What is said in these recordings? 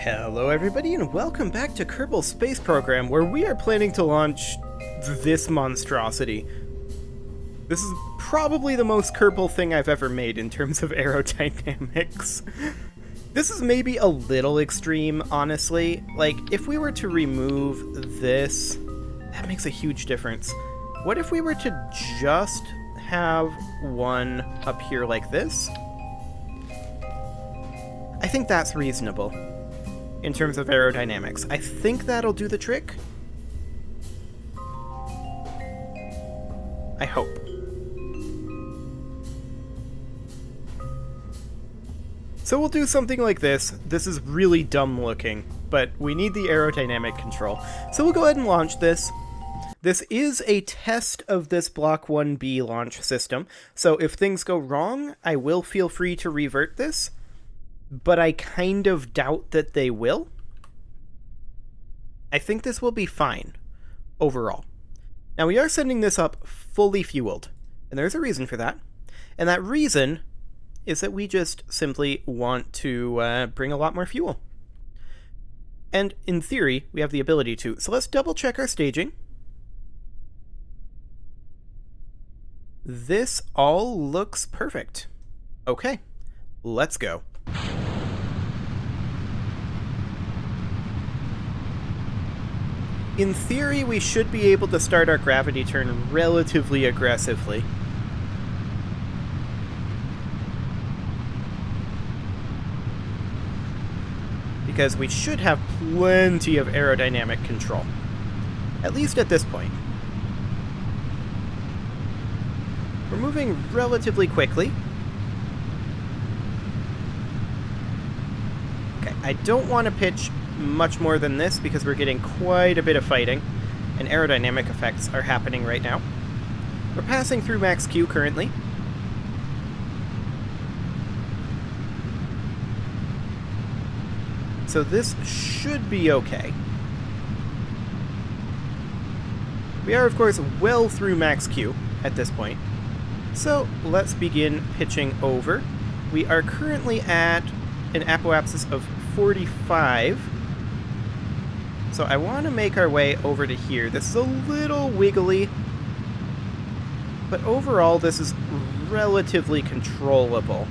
Hello everybody and welcome back to Kerbal Space Program, where we are planning to launch this monstrosity. This is probably the most Kerbal thing I've ever made in terms of aerodynamics. This is maybe a little extreme, honestly. Like, if we were to remove this, that makes a huge difference. What if we were to just have one up here like this? I think that's reasonable in terms of aerodynamics. I think that'll do the trick. I hope. So we'll do something like this. This is really dumb looking, but we need the aerodynamic control. So we'll go ahead and launch this. This is a test of this Block 1B launch system, so if things go wrong, I will feel free to revert this, but I kind of doubt that they will. I think this will be fine, overall. Now, we are sending this up fully fueled, and there's a reason for that. And that reason is that we just simply want to bring a lot more fuel. And in theory, we have the ability to. So let's double check our staging. This all looks perfect. Okay, let's go. In theory, we should be able to start our gravity turn relatively aggressively. Because we should have plenty of aerodynamic control. At least at this point. We're moving relatively quickly. Okay, I don't want to pitch much more than this because we're getting quite a bit of fighting, and aerodynamic effects are happening right now. We're passing through max Q currently. So this should be okay. We are, of course, well through max Q at this point. So let's begin pitching over. We are currently at an apoapsis of 45. So I want to make our way over to here. This is a little wiggly, but overall this is relatively controllable.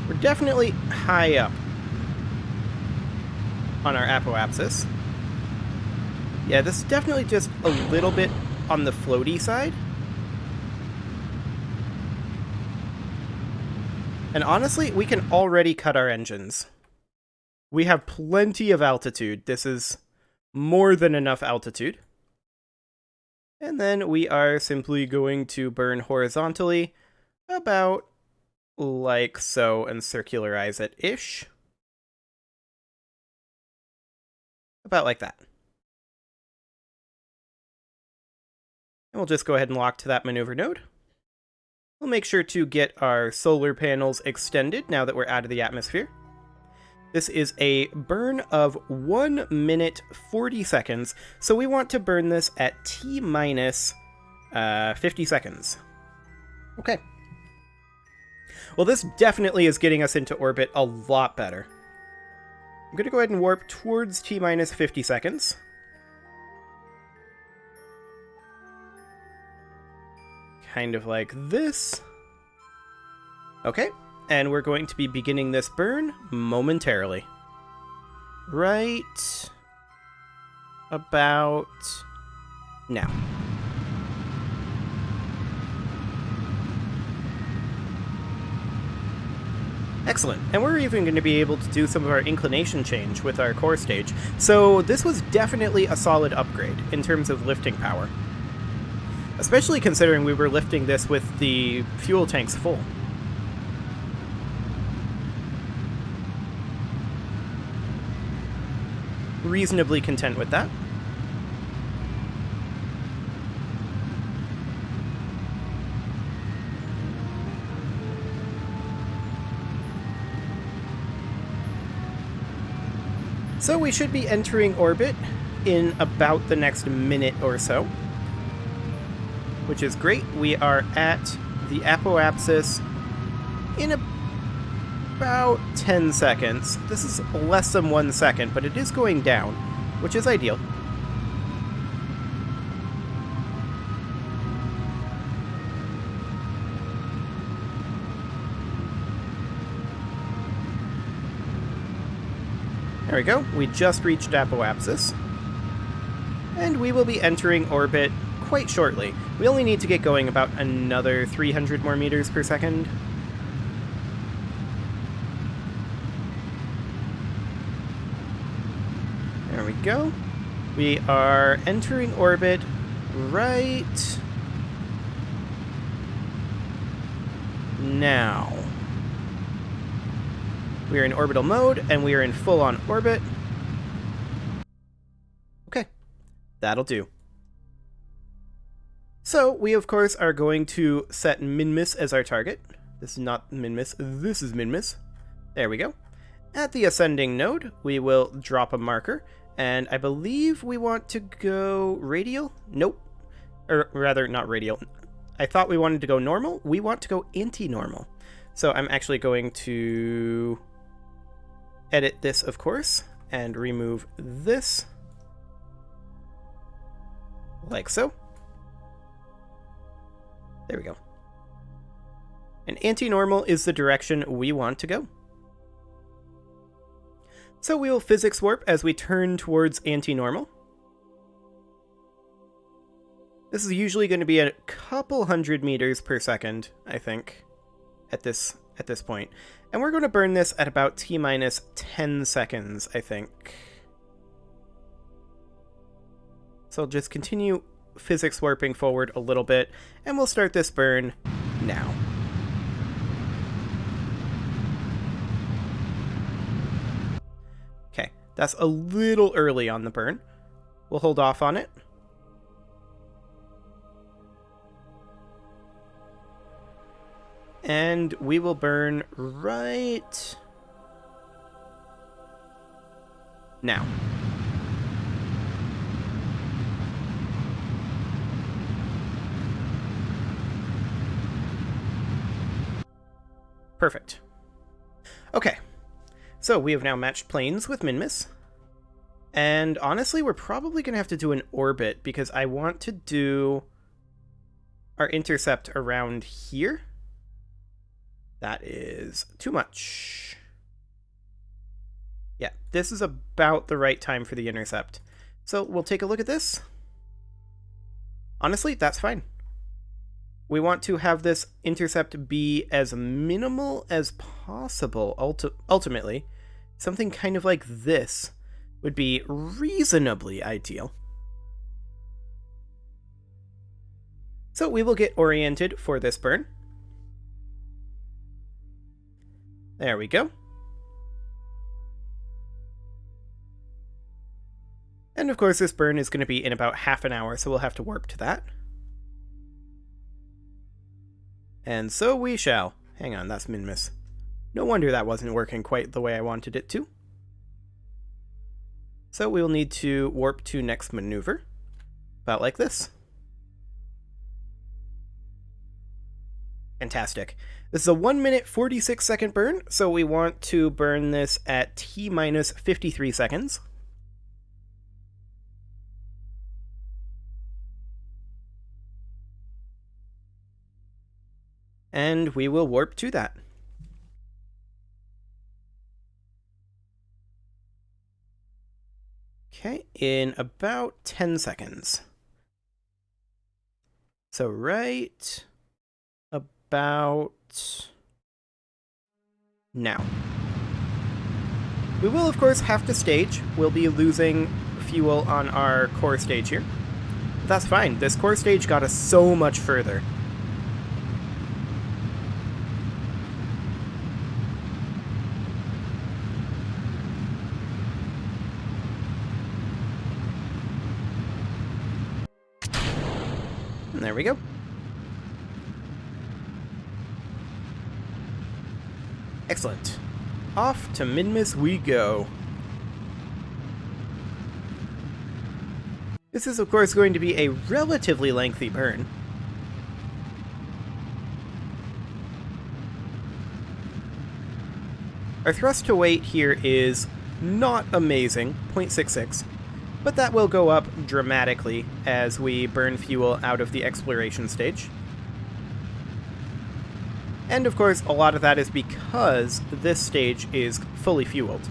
We're definitely high up on our apoapsis. Yeah, this is definitely just a little bit on the floaty side. And honestly, we can already cut our engines. We have plenty of altitude. This is more than enough altitude. And then we are simply going to burn horizontally about like so and circularize it-ish. About like that. And we'll just go ahead and lock to that maneuver node. We'll make sure to get our solar panels extended now that we're out of the atmosphere. This is a burn of 1 minute 40 seconds, so we want to burn this at T minus 50 seconds. Okay. Well, this definitely is getting us into orbit a lot better. I'm going to go ahead and warp towards T minus 50 seconds. Kind of like this. Okay, and we're going to be beginning this burn momentarily. Right about now. Excellent, and we're even going to be able to do some of our inclination change with our core stage. So this was definitely a solid upgrade in terms of lifting power. Especially considering we were lifting this with the fuel tanks full. Reasonably content with that. So we should be entering orbit in about the next minute or so. which is great. We are at the apoapsis in about 10 seconds. This is less than 1 second, but it is going down, which is ideal. There we go. We just reached apoapsis. And we will be entering orbit quite shortly. We only need to get going about another 300 more meters per second. There we go. We are entering orbit right now. We are in orbital mode, and we are in full-on orbit. Okay, that'll do. So, we of course are going to set Minmus as our target. This is not Minmus, this is Minmus. There we go. At the ascending node, we will drop a marker, and I believe we want to go radial? Nope. Or rather, not radial. I thought we wanted to go normal. We want to go anti-normal. So I'm actually going to edit this, of course, and remove this, like so. There we go. And anti-normal is the direction we want to go. So we will physics warp as we turn towards anti-normal. This is usually going to be a couple hundred meters per second, I think, at this point. And we're going to burn this at about T-minus 10 seconds, I think. So I'll just continue physics warping forward a little bit, and we'll start this burn now. Okay, that's a little early on the burn. We'll hold off on it. And we will burn right now. Perfect. Okay, so we have now matched planes with Minmus. And honestly, we're probably going to have to do an orbit because I want to do our intercept around here. That is too much. Yeah, this is about the right time for the intercept. So we'll take a look at this. Honestly, that's fine. We want to have this intercept be as minimal as possible, ultimately. Something kind of like this would be reasonably ideal. So we will get oriented for this burn. There we go. And of course this burn is going to be in about half an hour, so we'll have to warp to that. And so we shall. Hang on, that's Minmus. No wonder that wasn't working quite the way I wanted it to. So we'll need to warp to next maneuver. About like this. Fantastic. This is a 1 minute 46 second burn, so we want to burn this at T-minus 53 seconds. And we will warp to that. Okay, in about 10 seconds. So right about now. We will, of course, have to stage. We'll be losing fuel on our core stage here. But that's fine. This core stage got us so much further. And there we go. Excellent. Off to Minmus we go. This is, of course, going to be a relatively lengthy burn. Our thrust to weight here is not amazing, 0.66, but that will go up dramatically as we burn fuel out of the exploration stage. And of course, a lot of that is because this stage is fully fueled.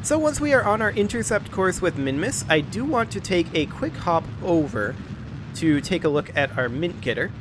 So once we are on our intercept course with Minmus, I do want to take a quick hop over to take a look at our mint getter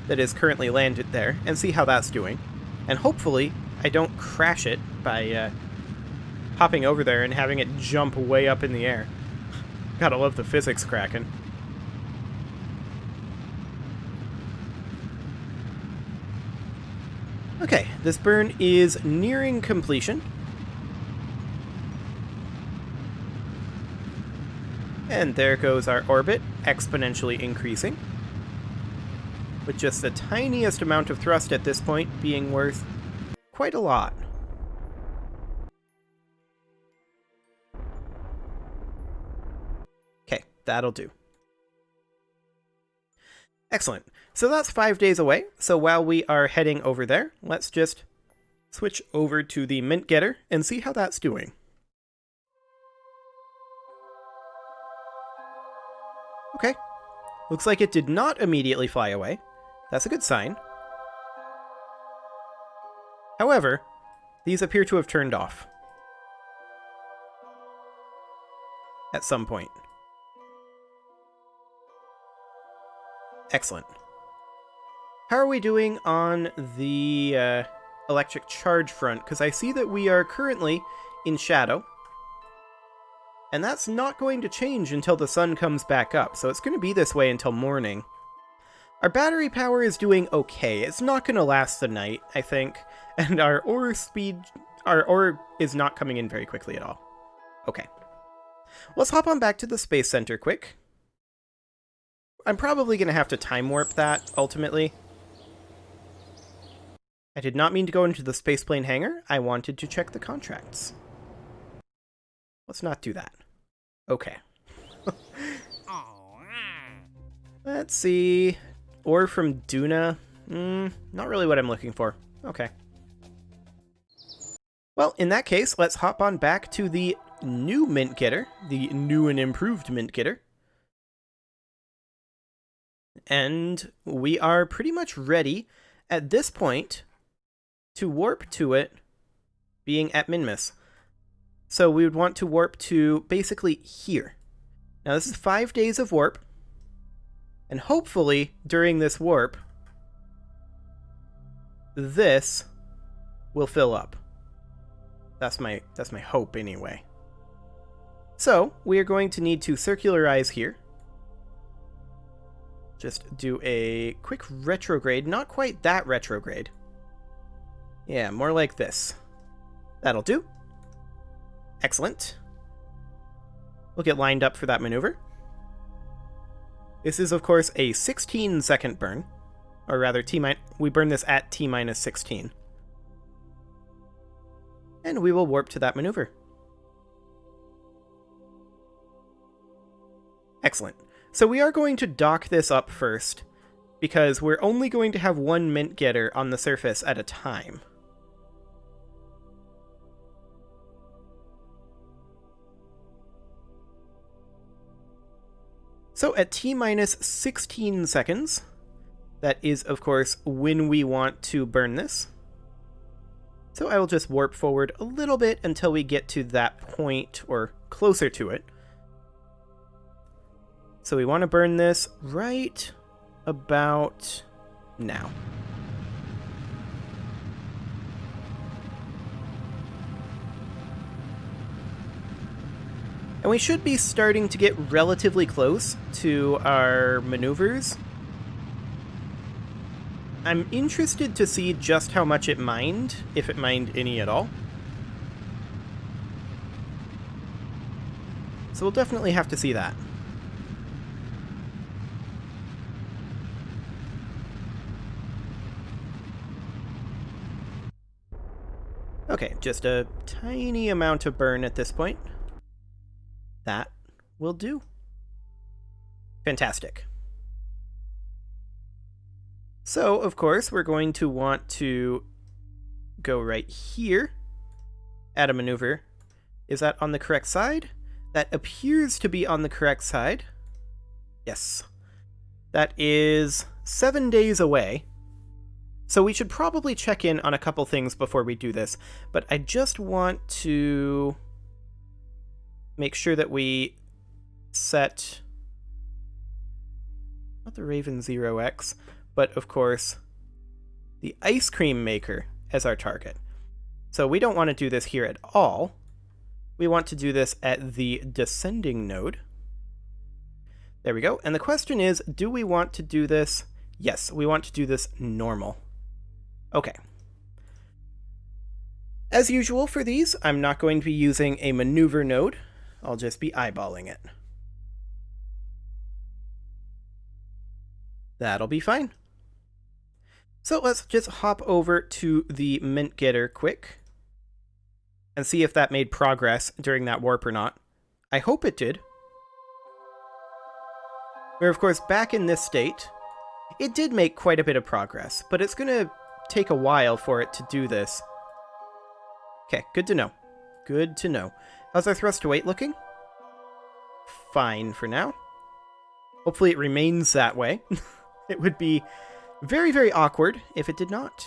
that is currently landed there and see how that's doing. And hopefully I don't crash it by hopping over there and having it jump way up in the air. Gotta love the physics cracking. Okay, this burn is nearing completion. And there goes our orbit, exponentially increasing, with just the tiniest amount of thrust at this point being worth quite a lot. Okay, that'll do. Excellent. So that's 5 days away, so while we are heading over there, let's just switch over to the mint getter and see how that's doing. Okay, looks like it did not immediately fly away. That's a good sign. However, these appear to have turned off at some point. Excellent. How are we doing on the electric charge front? Because I see that we are currently in shadow. And that's not going to change until the sun comes back up, so it's going to be this way until morning. Our battery power is doing okay. It's not going to last the night, I think. And our ore is not coming in very quickly at all. Okay. Let's hop on back to the Space Center quick. I'm probably going to have to time warp that, ultimately. I did not mean to go into the spaceplane hangar. I wanted to check the contracts. Let's not do that. Okay. Let's see. Ore from Duna. Not really what I'm looking for. Okay. Well, in that case, let's hop on back to the new mint getter. The new and improved mint getter. And we are pretty much ready at this point to warp to it being at Minmus. So we would want to warp to basically here. Now this is 5 days of warp. And hopefully during this warp, this will fill up. That's my hope anyway. So we are going to need to circularize here. Just do a quick retrograde. Not quite that retrograde. Yeah, more like this. That'll do. Excellent. We'll get lined up for that maneuver. This is, of course, a 16-second burn. Or rather, we burn this at T-minus 16. And we will warp to that maneuver. Excellent. So we are going to dock this up first, because we're only going to have one mint getter on the surface at a time. So at T-minus 16 seconds, that is, of course, when we want to burn this. So I will just warp forward a little bit until we get to that point, or closer to it. So we want to burn this right about now. And we should be starting to get relatively close to our maneuvers. I'm interested to see just how much it mined, if it mined any at all. So we'll definitely have to see that. Okay, just a tiny amount of burn at this point. That will do. Fantastic. So, of course, we're going to want to go right here, add a maneuver. Is that on the correct side? That appears to be on the correct side. Yes. That is 7 days away. So we should probably check in on a couple things before we do this, but I just want to make sure that we set not the Raven 0x, but of course the ice cream maker as our target. So we don't want to do this here at all. We want to do this at the descending node. There we go. And the question is, do we want to do this? Yes, we want to do this normal. Okay. As usual for these, I'm not going to be using a maneuver node. I'll just be eyeballing it. That'll be fine. So let's just hop over to the mint getter quick and see if that made progress during that warp or not. I hope it did. We're of course back in this state. It did make quite a bit of progress, but it's going to take a while for it to do this. Okay, good to know. Good to know. How's our thrust to weight looking? Fine for now. Hopefully it remains that way. It would be very, very awkward if it did not.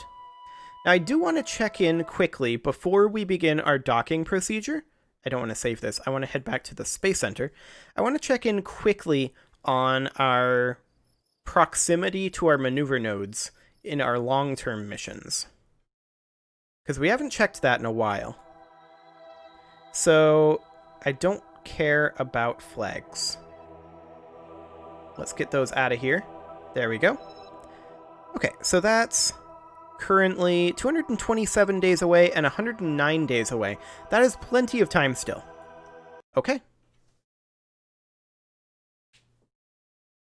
Now I do want to check in quickly before we begin our docking procedure. I don't want to save this. I want to head back to the Space Center. I want to check in quickly on our proximity to our maneuver nodes in our long-term missions, because we haven't checked that in a while. So I don't care about flags. Let's get those out of here. There we go. Okay, so that's currently 227 days away and 109 days away. That is plenty of time still. Okay.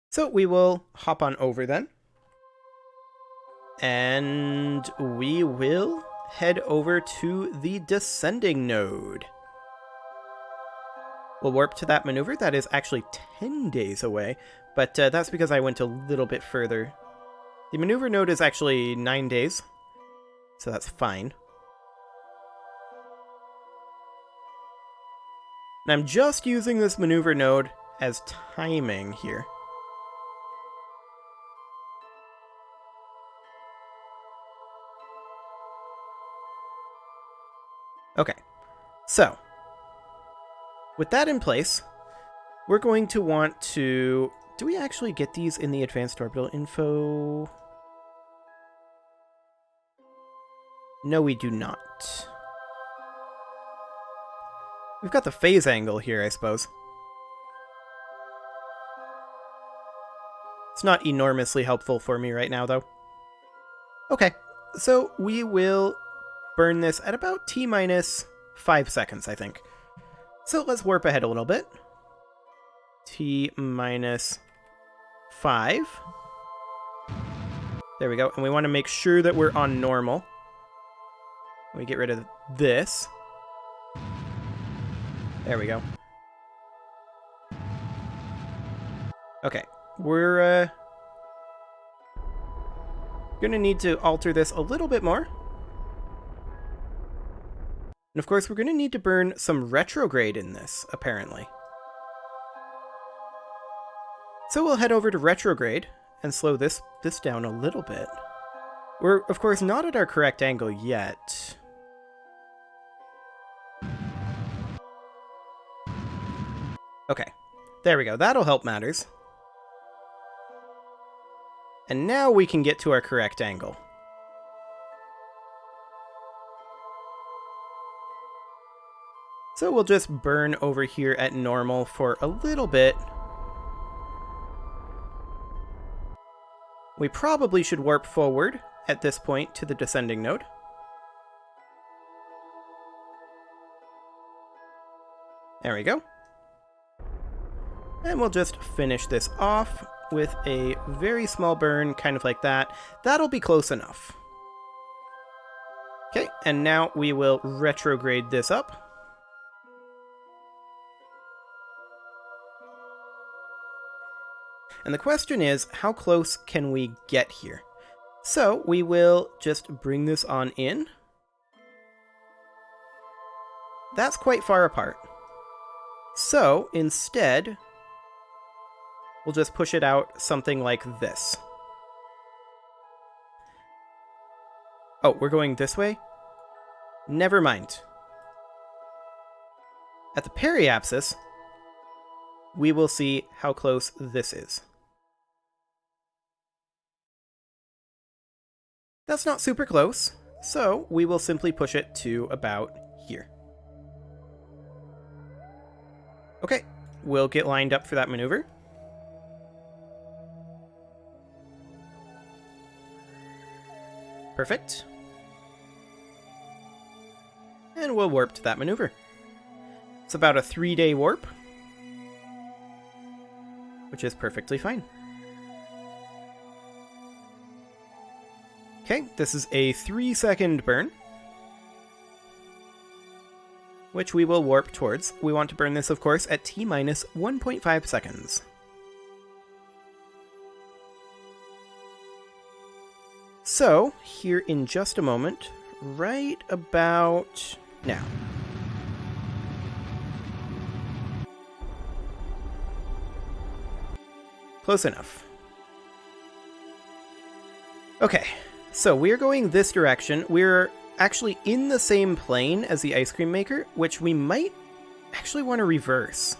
So we will hop on over then. And we will head over to the descending node. We'll warp to that maneuver. That is actually 10 days away, but that's because I went a little bit further. The maneuver node is actually 9 days, so that's fine. And I'm just using this maneuver node as timing here. Okay, so with that in place, we're going to want to... Do we actually get these in the advanced orbital info? No, we do not. We've got the phase angle here, I suppose. It's not enormously helpful for me right now, though. Okay, so we will burn this at about T-minus 5 seconds, I think. So let's warp ahead a little bit. T-minus 5. There we go. And we want to make sure that we're on normal. We get rid of this. There we go. Okay. We're gonna need to alter this a little bit more. And of course, we're going to need to burn some retrograde in this, apparently. So we'll head over to retrograde and slow this down a little bit. We're, of course, not at our correct angle yet. Okay, there we go. That'll help matters. And now we can get to our correct angle. So we'll just burn over here at normal for a little bit. We probably should warp forward at this point to the descending node. There we go. And we'll just finish this off with a very small burn, kind of like that. That'll be close enough. Okay, and now we will retrograde this up. And the question is, how close can we get here? So we will just bring this on in. That's quite far apart. So instead, we'll just push it out something like this. Oh, we're going this way? Never mind. At the periapsis, we will see how close this is. That's not super close, so we will simply push it to about here. Okay, we'll get lined up for that maneuver. Perfect. And we'll warp to that maneuver. It's about a 3-day warp, which is perfectly fine. Okay, this is a 3-second burn, which we will warp towards. We want to burn this, of course, at T-minus 1.5 seconds. So, here in just a moment, right about now. Close enough. Okay, so we're going this direction. We're actually in the same plane as the ice cream maker, which we might actually want to reverse.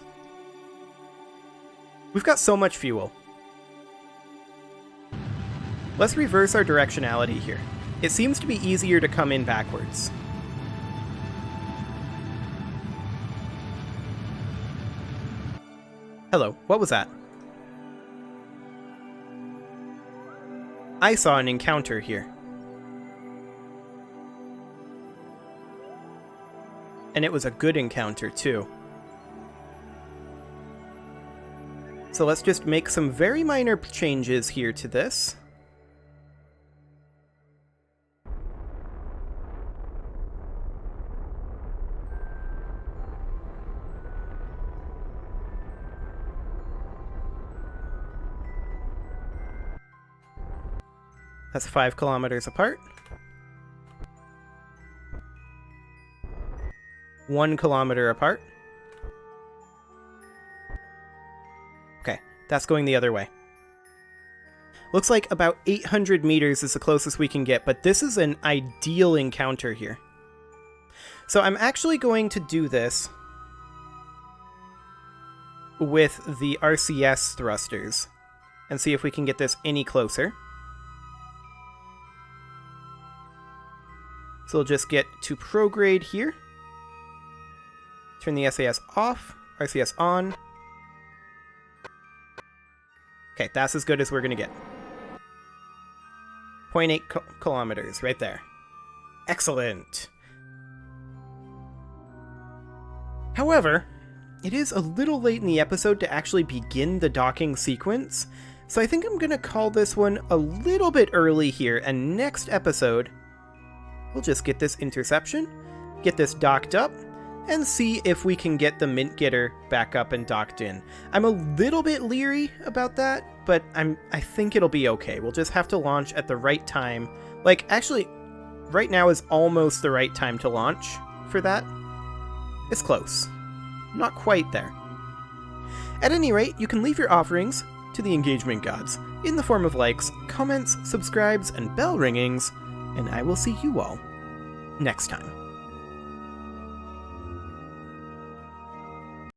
We've got so much fuel. Let's reverse our directionality here. It seems to be easier to come in backwards. Hello, what was that? I saw an encounter here. And it was a good encounter, too. So let's just make some very minor changes here to this. That's 5 kilometers apart. 1 kilometer apart. Okay, that's going the other way. Looks like about 800 meters is the closest we can get, but this is an ideal encounter here. So I'm actually going to do this with the RCS thrusters and see if we can get this any closer. So we'll just get to prograde here. Turn the SAS off, RCS on. Okay, that's as good as we're going to get. 0.8 kilometers, right there. Excellent. However, it is a little late in the episode to actually begin the docking sequence, so I think I'm going to call this one a little bit early here, and next episode, we'll just get this interception, get this docked up, and see if we can get the Mint Getter back up and docked in. I'm a little bit leery about that, but I think it'll be okay. We'll just have to launch at the right time. Like, actually, right now is almost the right time to launch for that. It's close. Not quite there. At any rate, you can leave your offerings to the engagement gods in the form of likes, comments, subscribes, and bell ringings, and I will see you all next time.